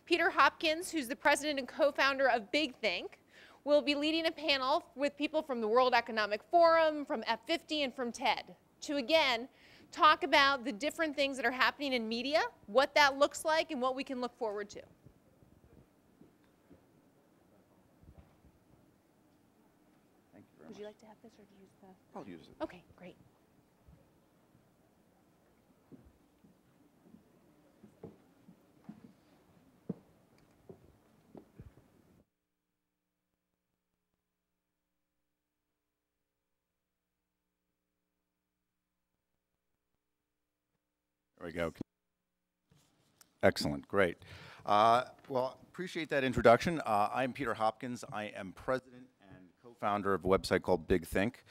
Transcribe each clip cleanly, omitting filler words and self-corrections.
Peter Hopkins, who's the president and co-founder of Big Think, will be leading a panel with people from the World Economic Forum, from F50, and from TED to, again, talk about the different things that are happening in media, what that looks like, and what we can look forward to. Thank you very much. Would you like to have this, or do you use the? I'll use it. Okay, great. There we go. Excellent, great. Well, appreciate that introduction. I'm Peter Hopkins. I am president and co-founder of a website called Big Think.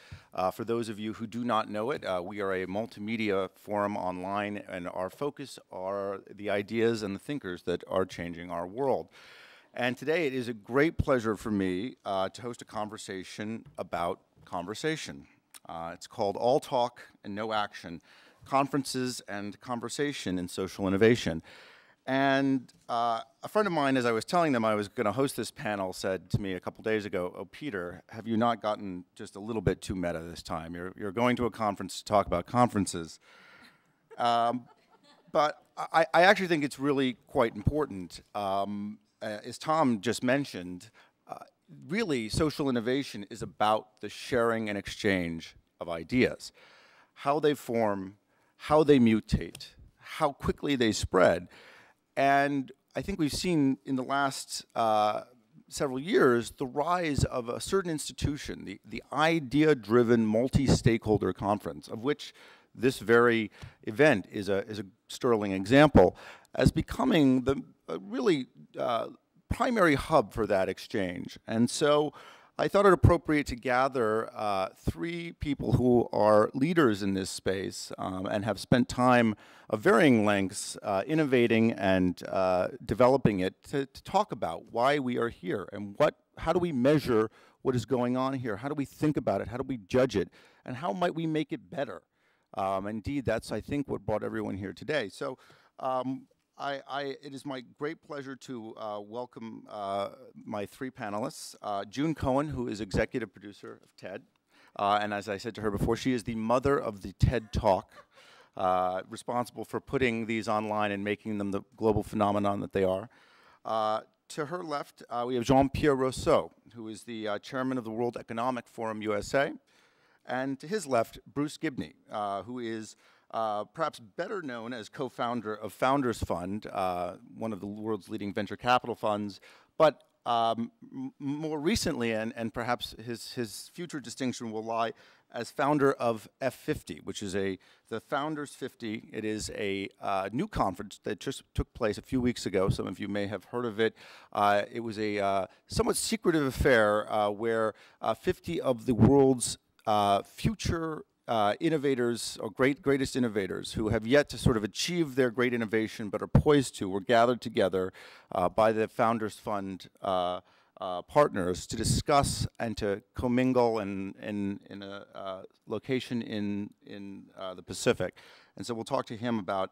For those of you who do not know it, we are a multimedia forum online, and our focus are the ideas and the thinkers that are changing our world. And today it is a great pleasure for me to host a conversation about conversation. It's called All Talk and No Action: Conferences and Conversation in Social Innovation. And a friend of mine, as I was telling them I was going to host this panel, said to me a couple days ago, "Oh, Peter, have you not gotten just a little bit too meta this time? You're going to a conference to talk about conferences." But I actually think it's really quite important. As Tom just mentioned, really social innovation is about the sharing and exchange of ideas, how they form, how they mutate, how quickly they spread. And I think we've seen in the last several years the rise of a certain institution, the idea-driven multi-stakeholder conference, of which this very event is a sterling example, as becoming the really primary hub for that exchange. And so I thought it appropriate to gather three people who are leaders in this space and have spent time of varying lengths innovating and developing it to talk about why we are here and how do we measure what is going on here? How do we think about it? How do we judge it? And how might we make it better? Indeed, that's, I think, what brought everyone here today. So it is my great pleasure to welcome my three panelists. June Cohen, who is executive producer of TED. And as I said to her before, she is the mother of the TED Talk, responsible for putting these online and making them the global phenomenon that they are. To her left, we have Jean-Pierre Rosso, who is the chairman of the World Economic Forum USA. And to his left, Bruce Gibney, who is perhaps better known as co-founder of Founders Fund, one of the world's leading venture capital funds, but more recently, and perhaps his future distinction will lie as founder of F50, which is the Founders 50. It is a new conference that just took place a few weeks ago. Some of you may have heard of it. It was a somewhat secretive affair where 50 of the world's future innovators, or greatest innovators, who have yet to sort of achieve their great innovation but are poised to, were gathered together by the Founders Fund partners to discuss and to commingle in a location in the Pacific. And so we'll talk to him about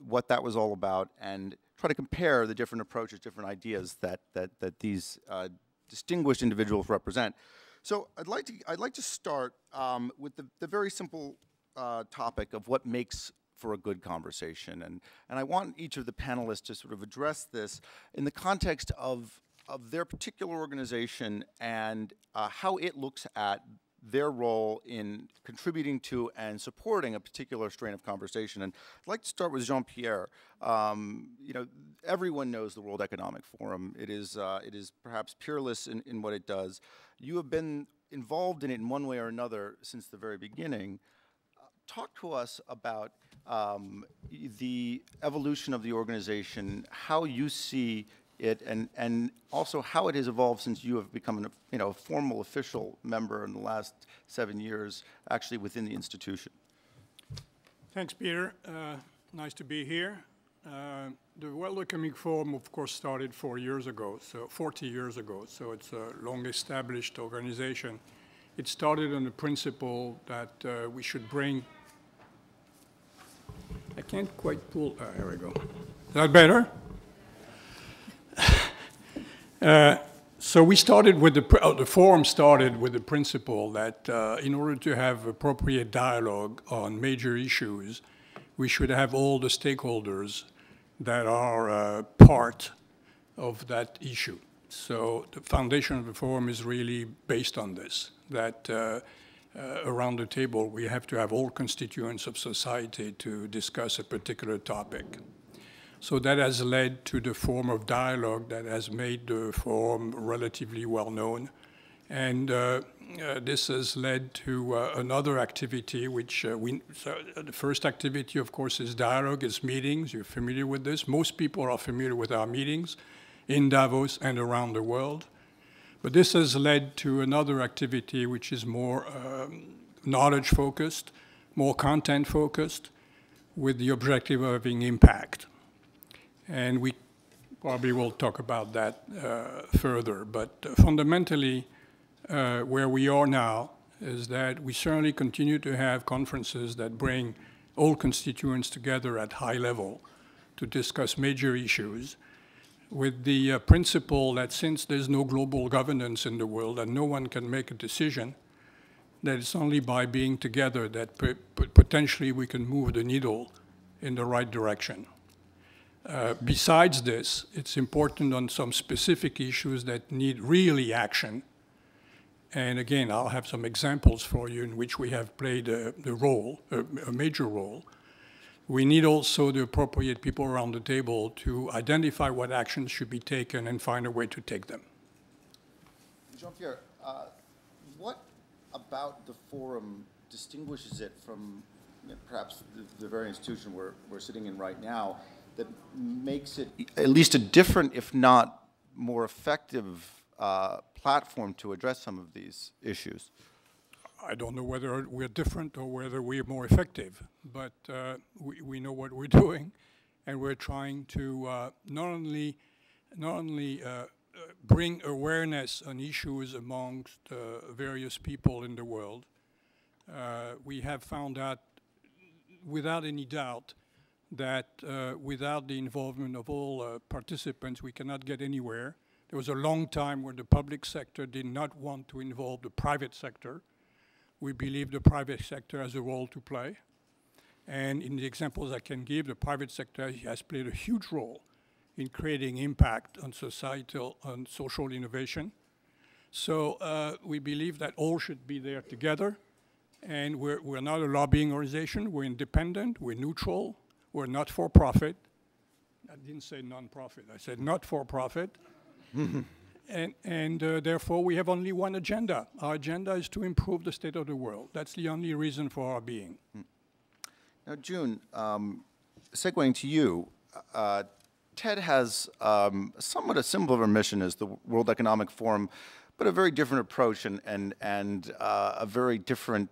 what that was all about and try to compare the different approaches, different ideas that these distinguished individuals represent. So I'd like to start with the very simple topic of what makes for a good conversation, and I want each of the panelists to sort of address this in the context of their particular organization and how it looks at their role in contributing to and supporting a particular strain of conversation. And I'd like to start with Jean-Pierre. You know, everyone knows the World Economic Forum. It is perhaps peerless in what it does. You have been involved in it in one way or another since the very beginning. Talk to us about the evolution of the organization, how you see it, and also how it has evolved since you have become a formal official member in the last 7 years, actually within the institution. Thanks, Peter. Nice to be here. The World Economic Forum, of course, started 40 years ago, so it's a long-established organization. It started on the principle that we should bring... I can't quite pull... here we go. Is that better? So we started with the forum started with the principle that in order to have appropriate dialogue on major issues, we should have all the stakeholders that are part of that issue. So the foundation of the forum is really based on this, that around the table we have to have all constituents of society to discuss a particular topic. So that has led to the form of dialogue that has made the forum relatively well known. And this has led to another activity, which the first activity, of course, is dialogue, is meetings. You're familiar with this. Most people are familiar with our meetings in Davos and around the world. But this has led to another activity, which is more knowledge-focused, more content-focused, with the objective of having impact. And we probably will talk about that further. But fundamentally, where we are now is that we certainly continue to have conferences that bring all constituents together at high level to discuss major issues, with the principle that since there's no global governance in the world and no one can make a decision, that it's only by being together that potentially we can move the needle in the right direction. Besides this, it's important on some specific issues that need really action. And again, I'll have some examples for you in which we have played a major role. We need also the appropriate people around the table to identify what actions should be taken and find a way to take them. Jean-Pierre, what about the forum distinguishes it from perhaps the very institution we're sitting in right now that makes it at least a different, if not more effective, platform to address some of these issues? I don't know whether we're different or whether we're more effective, but we know what we're doing, and we're trying to not only bring awareness on issues amongst various people in the world. We have found out, without any doubt, that without the involvement of all participants, we cannot get anywhere. There was a long time where the public sector did not want to involve the private sector. We believe the private sector has a role to play. And in the examples I can give, the private sector has played a huge role in creating impact on social innovation. So we believe that all should be there together. And we're not a lobbying organization. We're independent. We're neutral. We're not for profit. I didn't say non-profit. I said not for profit. And therefore, we have only one agenda. Our agenda is to improve the state of the world. That's the only reason for our being. Now, June, segueing to you, TED has somewhat a similar mission as the World Economic Forum, but a very different approach and a very different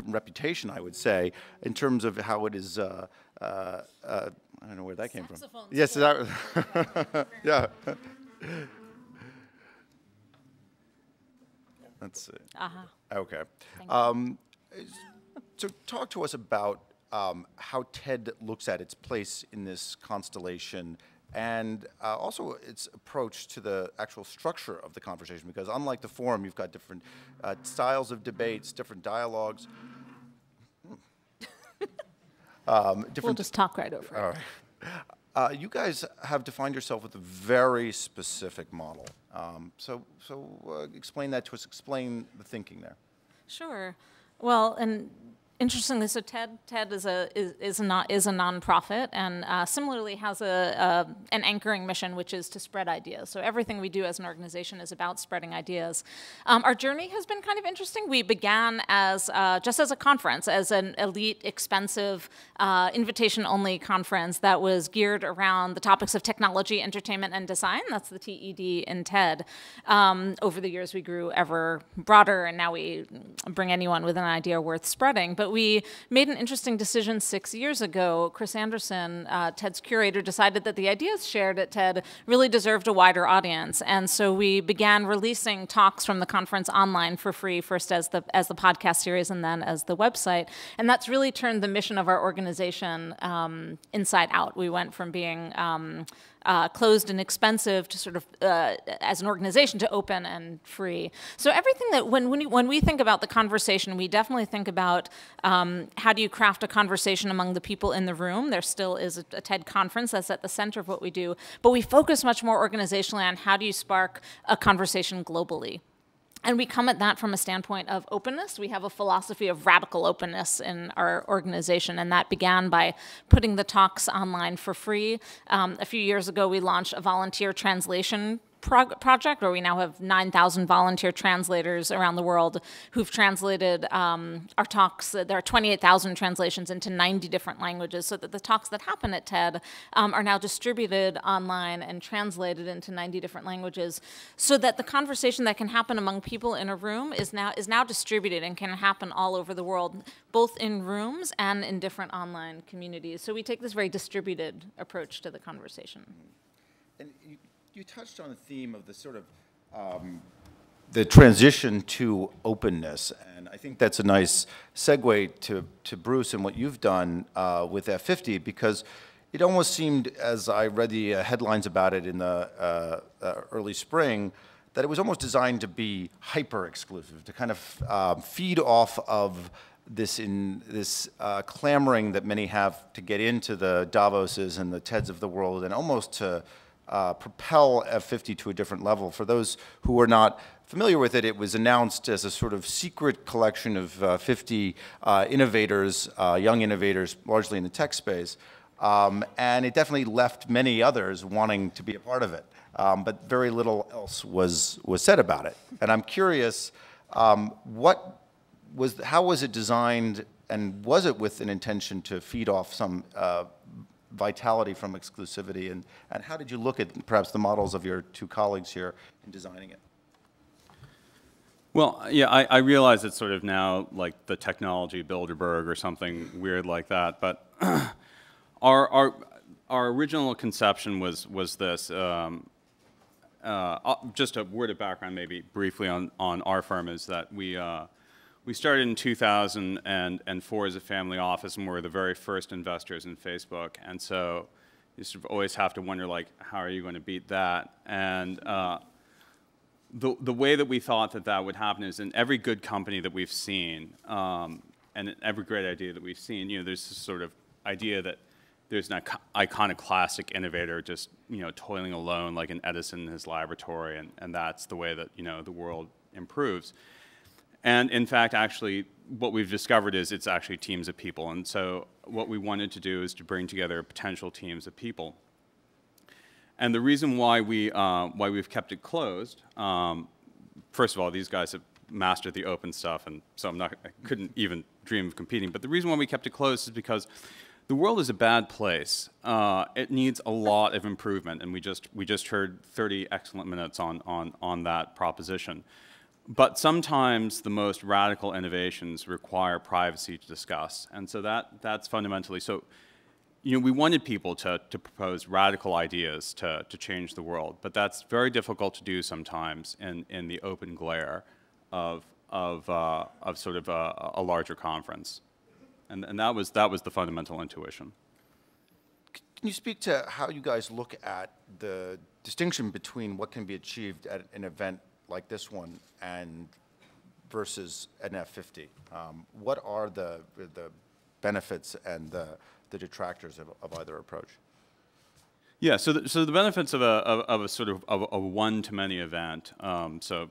reputation, I would say, in terms of how it is. I don't know where that came from. Yes, that. Yeah. Let's see. Okay. So talk to us about how TED looks at its place in this constellation, and also its approach to the actual structure of the conversation, because unlike the forum, you've got different styles of debates, different dialogues. We'll just talk right over it. All right. You guys have defined yourself with a very specific model. So explain that to us. Explain the thinking there. Sure. Well, and interestingly, so TED is a nonprofit, and similarly has an anchoring mission, which is to spread ideas. So everything we do as an organization is about spreading ideas. Our journey has been kind of interesting. We began as just as a conference, as an elite, expensive, invitation-only conference that was geared around the topics of technology, entertainment, and design. That's the TED in TED. Over the years, we grew ever broader, and now we bring anyone with an idea worth spreading. But we made an interesting decision 6 years ago. Chris Anderson, TED's curator, decided that the ideas shared at TED really deserved a wider audience. And so we began releasing talks from the conference online for free, first as the podcast series and then as the website. And that's really turned the mission of our organization inside out. We went from being closed and expensive to sort of, as an organization, to open and free. So everything that, when we think about the conversation, we definitely think about how do you craft a conversation among the people in the room. There still is a TED conference that's at the center of what we do, but we focus much more organizationally on how do you spark a conversation globally. And we come at that from a standpoint of openness. We have a philosophy of radical openness in our organization, and that began by putting the talks online for free. A few years ago, we launched a volunteer translation project where we now have 9,000 volunteer translators around the world who've translated our talks. There are 28,000 translations into 90 different languages, so that the talks that happen at TED are now distributed online and translated into 90 different languages, so that the conversation that can happen among people in a room is now distributed and can happen all over the world, both in rooms and in different online communities. So we take this very distributed approach to the conversation. And you touched on the theme of the sort of the transition to openness, and I think that's a nice segue to Bruce and what you've done with F50, because it almost seemed, as I read the headlines about it in the early spring, that it was almost designed to be hyper-exclusive, to kind of feed off of this clamoring that many have to get into the Davoses and the TEDs of the world, and almost to propel F50 to a different level. For those who are not familiar with it, it was announced as a sort of secret collection of 50 innovators, young innovators, largely in the tech space, and it definitely left many others wanting to be a part of it. But very little else was said about it. And I'm curious, how was it designed, and was it with an intention to feed off some vitality from exclusivity, and how did you look at perhaps the models of your two colleagues here in designing it? Well, yeah, I realize it's sort of now like the technology Bilderberg or something weird like that, but our original conception was this. Just a word of background, maybe briefly on our firm, is that we started in 2004 as a family office, and we were the very first investors in Facebook. And so you sort of always have to wonder, like, how are you going to beat that? And the way that we thought that would happen is in every good company that we've seen, and in every great idea that we've seen, there's this sort of idea that there's an iconoclastic innovator just, toiling alone like an Edison in his laboratory, and that's the way that, the world improves. And in fact, actually, what we've discovered is it's actually teams of people. And so what we wanted to do is to bring together potential teams of people. And the reason why we've kept it closed, first of all, these guys have mastered the open stuff, and so I couldn't even dream of competing. But the reason why we kept it closed is because the world is a bad place. It needs a lot of improvement, and we just heard 30 excellent minutes on that proposition. But sometimes the most radical innovations require privacy to discuss, and so that's fundamentally so. We wanted people to propose radical ideas to change the world, but that's very difficult to do sometimes in the open glare of sort of a larger conference, and that was the fundamental intuition. Can you speak to how you guys look at the distinction between what can be achieved at an event like this one and versus an F50? What are the benefits and the detractors of either approach? Yeah, so the benefits of a sort of a one-to-many event, so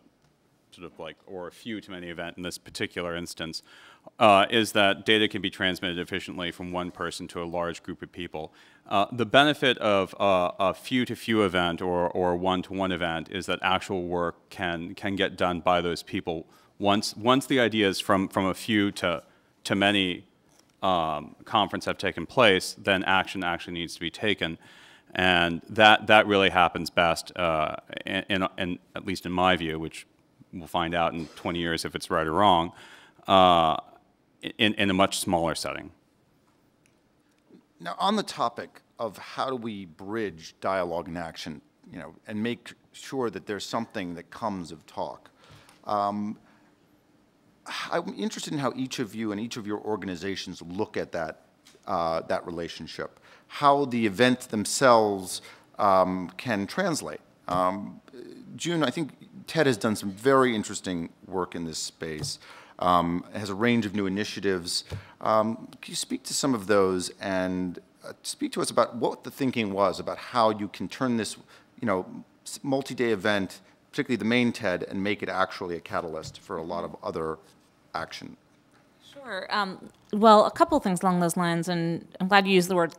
sort of like, or a few-to-many event in this particular instance, is that data can be transmitted efficiently from one person to a large group of people. The benefit of a few-to-few event or one-to-one event is that actual work can get done by those people. Once the ideas from a few to many conference have taken place, then action actually needs to be taken. And that really happens best, in at least in my view, which we'll find out in 20 years if it's right or wrong, in a much smaller setting. Now, on the topic of how do we bridge dialogue and action, and make sure that there's something that comes of talk, I'm interested in how each of you and each of your organizations look at that relationship. How the events themselves can translate. June, I think TED has done some very interesting work in this space. It has a range of new initiatives. Can you speak to some of those and speak to us about what the thinking was about how you can turn this, multi-day event, particularly the main TED, and make it actually a catalyst for a lot of other action? Sure. Well, a couple of things along those lines, and I'm glad you used the word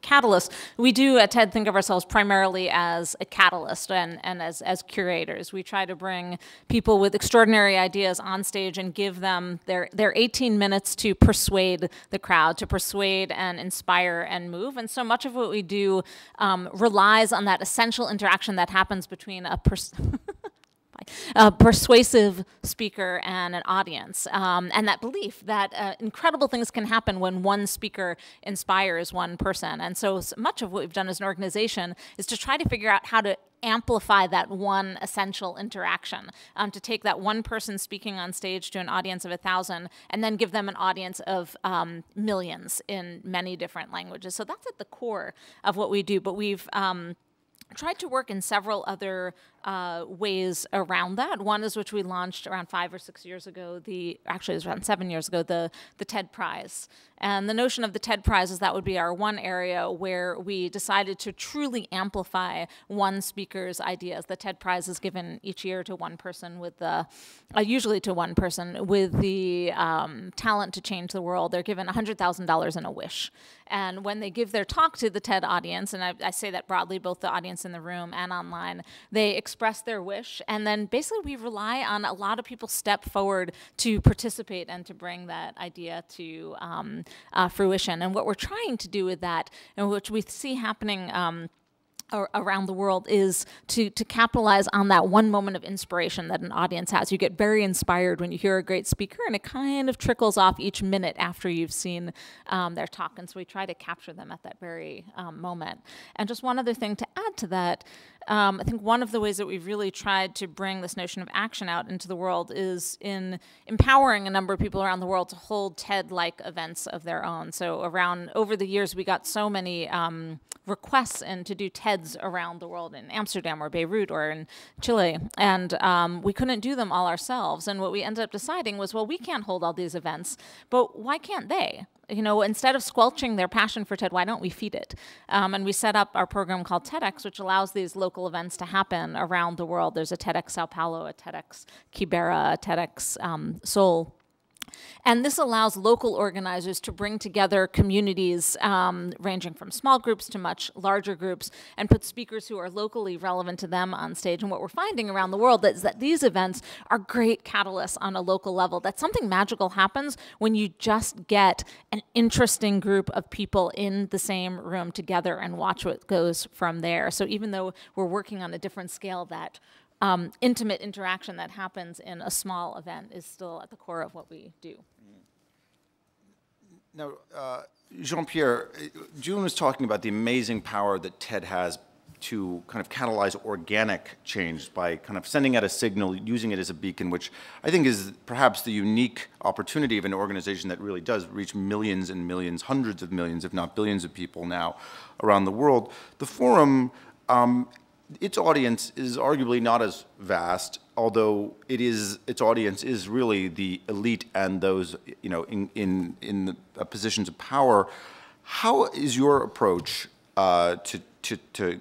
catalyst. We do at TED think of ourselves primarily as a catalyst and as curators. We try to bring people with extraordinary ideas on stage and give them their 18 minutes to persuade the crowd, to persuade and inspire and move. And so much of what we do relies on that essential interaction that happens between a persuasive speaker and an audience, and that belief that incredible things can happen when one speaker inspires one person. And so much of what we've done as an organization is to try to figure out how to amplify that one essential interaction, to take that one person speaking on stage to an audience of 1,000 and then give them an audience of millions in many different languages. So that's at the core of what we do, but we've tried to work in several other ways around that. One is which we launched around 5 or 6 years ago, actually it was around 7 years ago, the TED Prize. And the notion of the TED Prize is that would be our one area where we decided to truly amplify one speaker's ideas. The TED Prize is given each year to one person with usually to one person with the talent to change the world. They're given $100,000 and a wish. And when they give their talk to the TED audience, and I say that broadly, both the audience in the room and online, they express their wish, and then basically we rely on a lot of people step forward to participate and to bring that idea to fruition. And what we're trying to do with that, and which we see happening around the world, is to capitalize on that one moment of inspiration that an audience has. You get very inspired when you hear a great speaker, and it kind of trickles off each minute after you've seen their talk. And so we try to capture them at that very moment. And just one other thing to add to that, I think one of the ways that we've really tried to bring this notion of action out into the world is in empowering a number of people around the world to hold TED-like events of their own. So over the years, we got so many requests to do TEDs around the world in Amsterdam or Beirut or in Chile, and we couldn't do them all ourselves. And what we ended up deciding was, well, we can't hold all these events, but why can't they? Instead of squelching their passion for TED, why don't we feed it? And we set up our program called TEDx, which allows these local events to happen around the world. There's a TEDx Sao Paulo, a TEDx Kibera, a TEDx Seoul. And this allows local organizers to bring together communities ranging from small groups to much larger groups and put speakers who are locally relevant to them on stage. And what we're finding around the world is that these events are great catalysts on a local level, that something magical happens when you just get an interesting group of people in the same room together and watch what goes from there. So even though we're working on a different scale, that intimate interaction that happens in a small event is still at the core of what we do. Now, Jean-Pierre, June was talking about the amazing power that TED has to kind of catalyze organic change by kind of sending out a signal, using it as a beacon, which I think is perhaps the unique opportunity of an organization that really does reach millions and millions, hundreds of millions, if not billions of people now around the world. The forum, its audience is arguably not as vast, although its audience is really the elite and those in the positions of power. How is your approach to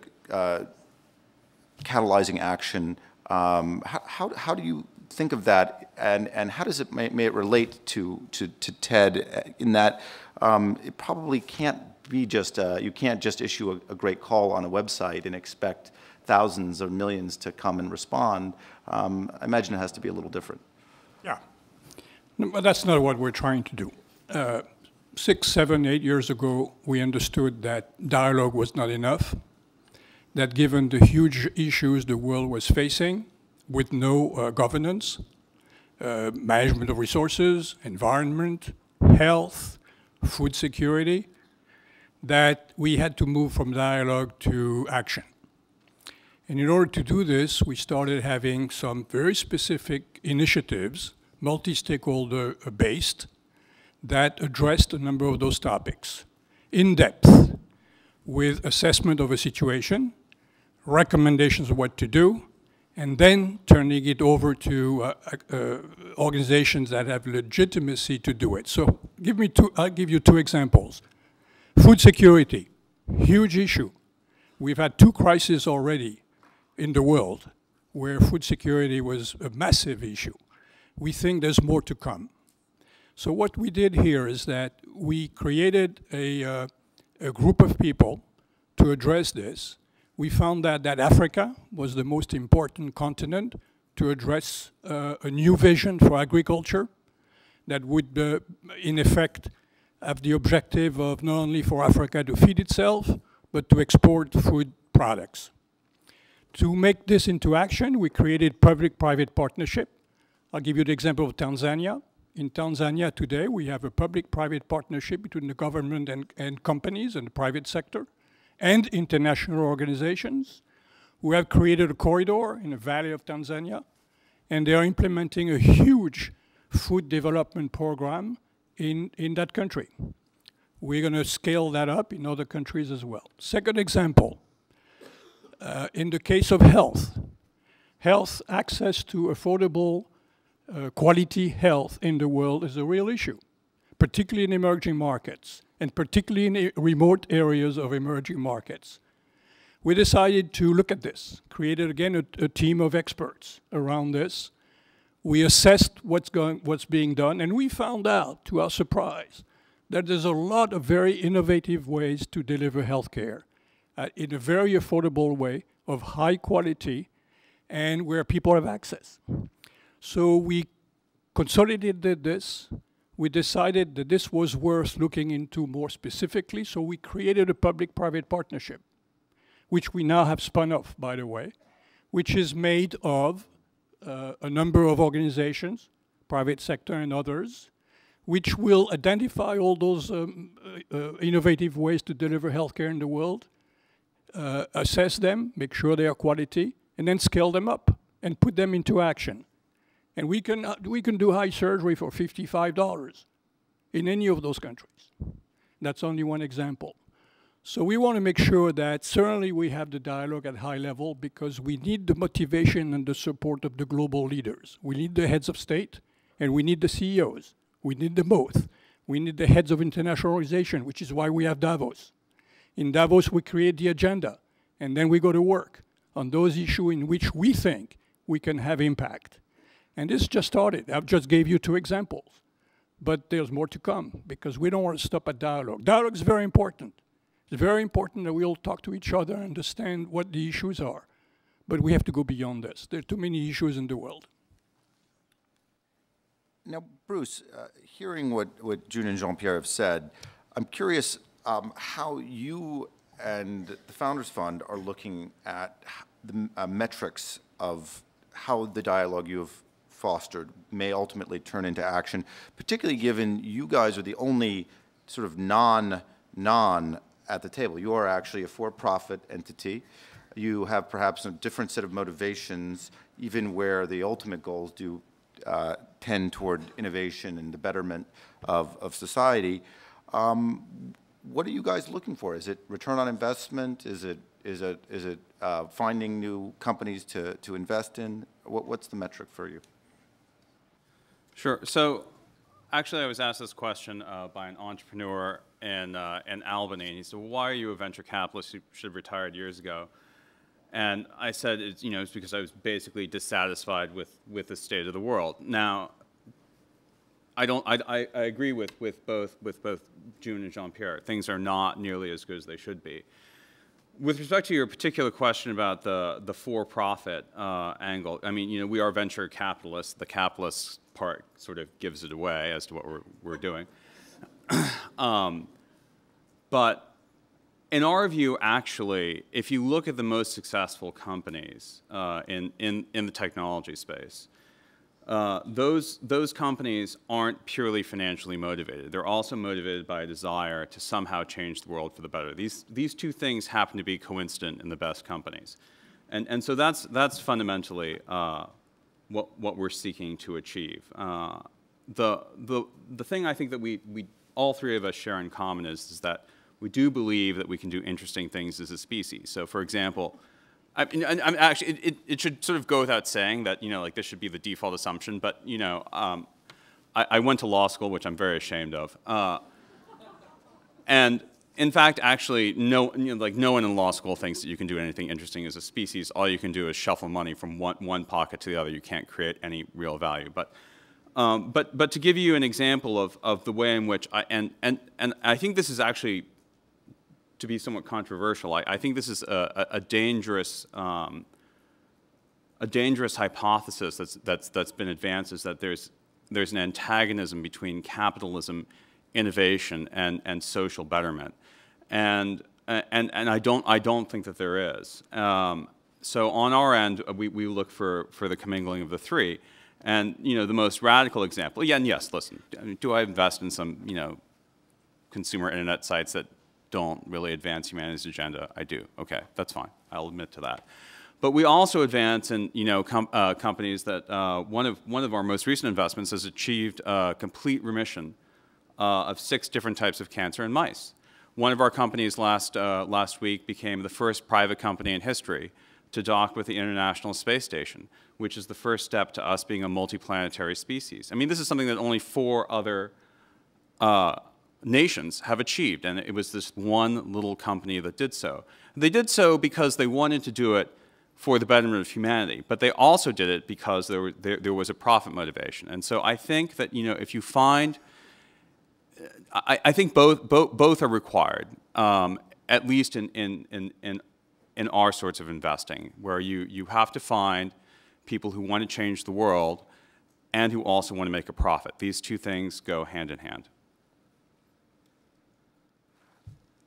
catalyzing action? How do you think of that, and how does it may it relate to TED in that it probably can't be just you can't just issue a great call on a website and expect thousands or millions to come and respond. I imagine it has to be a little different. Yeah, no, but that's not what we're trying to do. 6, 7, 8 years ago, we understood that dialogue was not enough, that given the huge issues the world was facing with no governance, management of resources, environment, health, food security, that we had to move from dialogue to action. And in order to do this, we started having some very specific initiatives, multi-stakeholder based, that addressed a number of those topics in depth, with assessment of a situation, recommendations of what to do, and then turning it over to organizations that have legitimacy to do it. So I'll give you 2 examples. Food security, huge issue. We've had 2 crises already in the world where food security was a massive issue. We think there's more to come. So what we did here is that we created a group of people to address this. We found that Africa was the most important continent to address a new vision for agriculture that would, in effect, have the objective of not only for Africa to feed itself, but to export food products. To make this into action, we created public-private partnership. I'll give you the example of Tanzania. In Tanzania today, we have a public-private partnership between the government and companies and the private sector and international organizations who have created a corridor in the valley of Tanzania, and they are implementing a huge food development program in that country. We're going to scale that up in other countries as well. Second example, in the case of health access to affordable quality health in the world is a real issue, particularly in emerging markets, and particularly in remote areas of emerging markets. We decided to look at this, created again a team of experts around this. We assessed what's being done, and we found out, to our surprise, that there's a lot of very innovative ways to deliver healthcare in a very affordable way, of high quality, and where people have access. So we consolidated this. We decided that this was worth looking into more specifically, so we created a public-private partnership, which we now have spun off, by the way, which is made of a number of organizations, private sector and others, which will identify all those innovative ways to deliver healthcare in the world, assess them, make sure they are quality, and then scale them up and put them into action. And we can do eye surgery for $55 in any of those countries. That's only one example. So we want to make sure that certainly we have the dialogue at high level, because we need the motivation and the support of the global leaders. We need the heads of state, and we need the CEOs. We need them both. We need the heads of international organizations, which is why we have Davos. In Davos, we create the agenda, and then we go to work on those issues in which we think we can have impact. And this just started. I just gave you 2 examples. But there's more to come, because we don't want to stop at dialogue. Dialogue is very important. It's very important that we all talk to each other and understand what the issues are. But we have to go beyond this. There are too many issues in the world. Now, Bruce, hearing what June and Jean-Pierre have said, I'm curious how you and the Founders Fund are looking at the metrics of how the dialogue you have fostered may ultimately turn into action, particularly given you guys are the only sort of non at the table. You are actually a for-profit entity. You have perhaps a different set of motivations, even where the ultimate goals do tend toward innovation and the betterment of society. What are you guys looking for? Is it return on investment? Is it finding new companies to invest in? What's the metric for you? Sure. So actually, I was asked this question by an entrepreneur in Albany, and he said, well, why are you a venture capitalist? You should have retired years ago. And I said, it's because I was basically dissatisfied with the state of the world. Now, I agree with both June and Jean-Pierre. Things are not nearly as good as they should be. With respect to your particular question about the for-profit angle, I mean, we are venture capitalists. The capitalist part sort of gives it away as to what we're doing. But in our view, actually, if you look at the most successful companies in the technology space, those companies aren't purely financially motivated. They're also motivated by a desire to somehow change the world for the better. These 2 things happen to be coincident in the best companies. And so that's fundamentally what we're seeking to achieve. The thing I think that we all 3 of us share in common is that we do believe that we can do interesting things as a species. So for example, actually, it should sort of go without saying that, like this should be the default assumption, but, I went to law school, which I'm very ashamed of. And in fact, actually, no one in law school thinks that you can do anything interesting as a species. All you can do is shuffle money from one pocket to the other. You can't create any real value. But to give you an example of the way in which and I think this is actually, to be somewhat controversial, I think this is a dangerous hypothesis that's been advanced, is that there's an antagonism between capitalism, innovation, and social betterment, and I don't think that there is. So on our end, we look for the commingling of the three, and the most radical example. Yeah, and yes, listen, do I invest in some consumer internet sites that don't really advance humanity's agenda? I do. Okay, that's fine. I'll admit to that. But we also advance in companies that one of our most recent investments has achieved complete remission of 6 different types of cancer in mice. One of our companies last week became the first private company in history to dock with the International Space Station, which is the first step to us being a multiplanetary species. I mean, this is something that only 4 other nations have achieved, and it was this one little company that did so. They did so because they wanted to do it for the betterment of humanity, but they also did it because there was a profit motivation. And so I think that if you find, I think both are required, at least in our sorts of investing, where you have to find people who want to change the world and who also want to make a profit. These two things go hand in hand.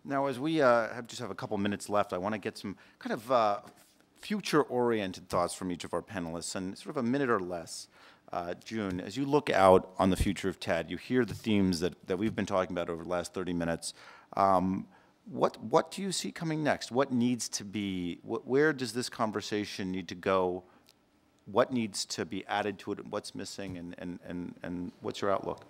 Now, as we just have a couple minutes left, I want to get some kind of future-oriented thoughts from each of our panelists, and sort of a minute or less. June, as you look out on the future of TED, you hear the themes that we've been talking about over the last 30 minutes. What do you see coming next? What needs to be, where does this conversation need to go? What needs to be added to it? What's missing, and what's your outlook?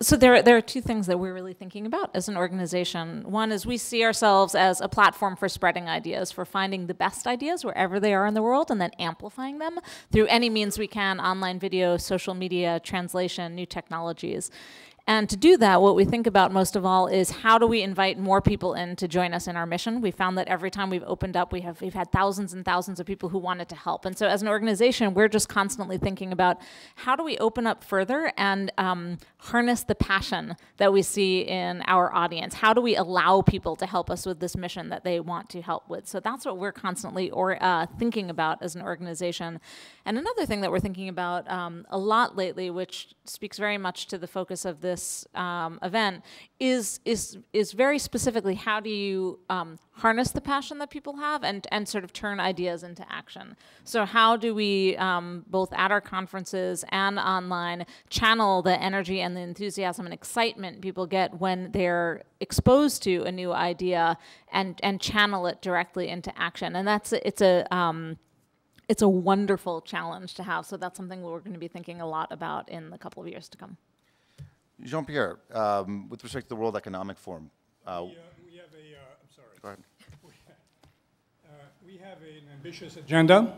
So there are 2 things that we're really thinking about as an organization. One is we see ourselves as a platform for spreading ideas, for finding the best ideas wherever they are in the world and then amplifying them through any means we can: online video, social media, translation, new technologies. And to do that, what we think about most of all is how do we invite more people in to join us in our mission. We found that every time we've opened up, we've had thousands and thousands of people who wanted to help. And so as an organization, we're just constantly thinking about how do we open up further and harness the passion that we see in our audience? How do we allow people to help us with this mission that they want to help with? So that's what we're constantly thinking about as an organization. And another thing that we're thinking about a lot lately, which speaks very much to the focus of this event, is very specifically how do you harness the passion that people have and sort of turn ideas into action. So how do we, both at our conferences and online, channel the energy and the enthusiasm and excitement people get when they're exposed to a new idea and channel it directly into action? And it's a wonderful challenge to have. So that's something we're going to be thinking a lot about in the couple of years to come. Jean-Pierre, with respect to the World Economic Forum. We have I'm sorry. Go ahead. We have an ambitious agenda,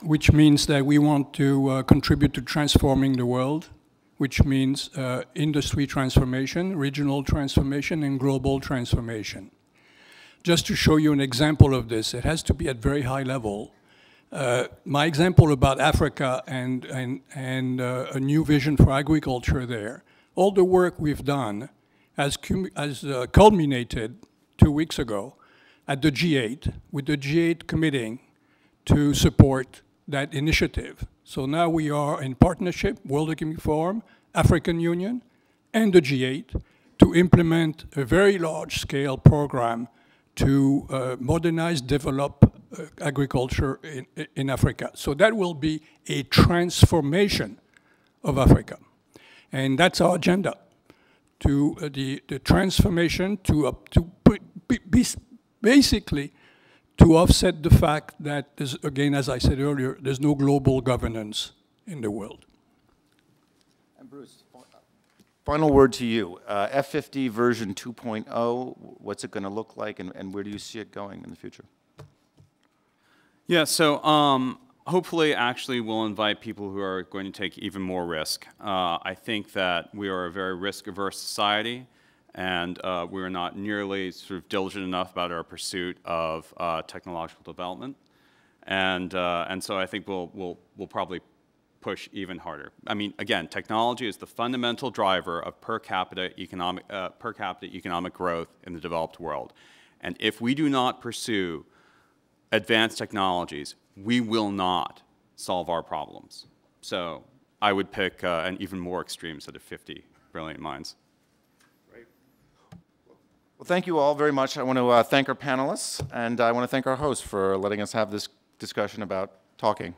which means that we want to contribute to transforming the world, which means industry transformation, regional transformation, and global transformation. Just to show you an example of this, it has to be at very high level. My example about Africa and a new vision for agriculture there, all the work we've done has culminated 2 weeks ago at the G8, with the G8 committing to support that initiative. So now we are in partnership, World Economic Forum, African Union, and the G8 to implement a very large-scale program to modernize, develop agriculture in Africa. So that will be a transformation of Africa. And that's our agenda, to the transformation basically to offset the fact that, again, as I said earlier, there's no global governance in the world. And Bruce, Final word to you. F50 version 2.0, what's it going to look like, and where do you see it going in the future? Yeah, so hopefully actually we'll invite people who are going to take even more risk. I think that we are a very risk-averse society, and we are not nearly sort of diligent enough about our pursuit of technological development. And so I think we'll probably push even harder. I mean, again, technology is the fundamental driver of per capita economic growth in the developed world. And if we do not pursue advanced technologies, we will not solve our problems. So I would pick an even more extreme set of 50 brilliant minds. Great. Well, thank you all very much. I want to thank our panelists, and I want to thank our host for letting us have this discussion about talking.